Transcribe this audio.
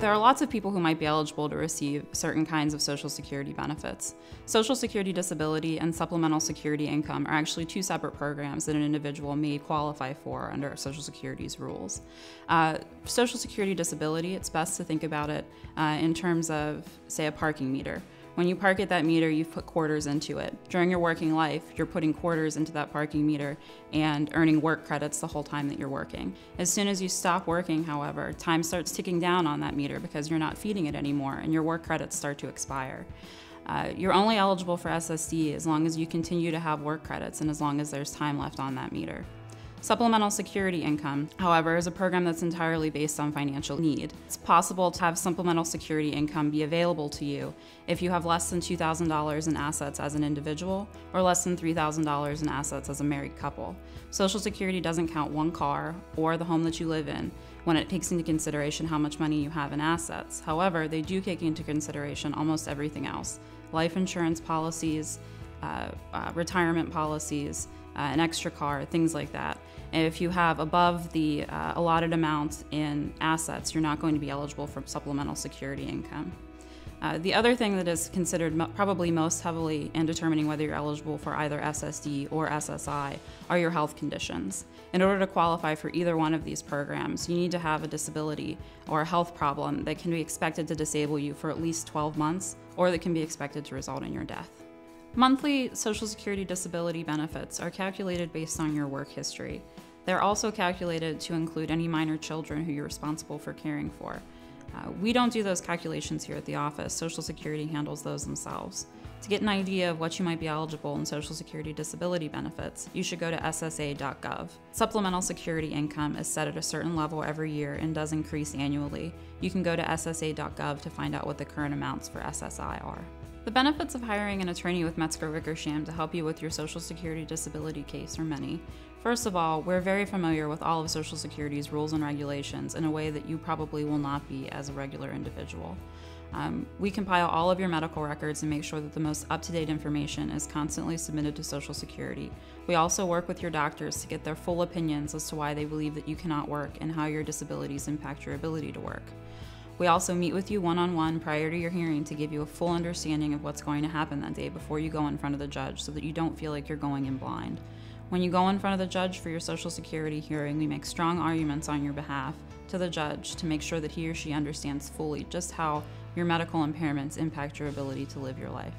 There are lots of people who might be eligible to receive certain kinds of Social Security benefits. Social Security disability and supplemental security income are actually two separate programs that an individual may qualify for under Social Security's rules. Social Security disability, it's best to think about it in terms of, say, a parking meter. When you park at that meter, you've put quarters into it. During your working life, you're putting quarters into that parking meter and earning work credits the whole time that you're working. As soon as you stop working, however, time starts ticking down on that meter because you're not feeding it anymore and your work credits start to expire. You're only eligible for SSD as long as you continue to have work credits and as long as there's time left on that meter. Supplemental security income, however, is a program that's entirely based on financial need. It's possible to have supplemental security income be available to you if you have less than $2,000 in assets as an individual or less than $3,000 in assets as a married couple. Social Security doesn't count one car or the home that you live in when it takes into consideration how much money you have in assets. However, they do take into consideration almost everything else: life insurance policies, retirement policies, an extra car, things like that. And if you have above the allotted amount in assets, you're not going to be eligible for supplemental security income. The other thing that is considered probably most heavily in determining whether you're eligible for either SSD or SSI are your health conditions. In order to qualify for either one of these programs, you need to have a disability or a health problem that can be expected to disable you for at least 12 months or that can be expected to result in your death. Monthly Social Security disability benefits are calculated based on your work history. They're also calculated to include any minor children who you're responsible for caring for. We don't do those calculations here at the office. Social Security handles those themselves. To get an idea of what you might be eligible in Social Security disability benefits, you should go to SSA.gov. Supplemental security income is set at a certain level every year and does increase annually. You can go to SSA.gov to find out what the current amounts for SSI are. The benefits of hiring an attorney with Metzger-Wickersham to help you with your Social Security disability case are many. First of all, we're very familiar with all of Social Security's rules and regulations in a way that you probably will not be as a regular individual. We compile all of your medical records and make sure that the most up-to-date information is constantly submitted to Social Security. We also work with your doctors to get their full opinions as to why they believe that you cannot work and how your disabilities impact your ability to work. We also meet with you one-on-one prior to your hearing to give you a full understanding of what's going to happen that day before you go in front of the judge so that you don't feel like you're going in blind. When you go in front of the judge for your Social Security hearing, we make strong arguments on your behalf to the judge to make sure that he or she understands fully just how your medical impairments impact your ability to live your life.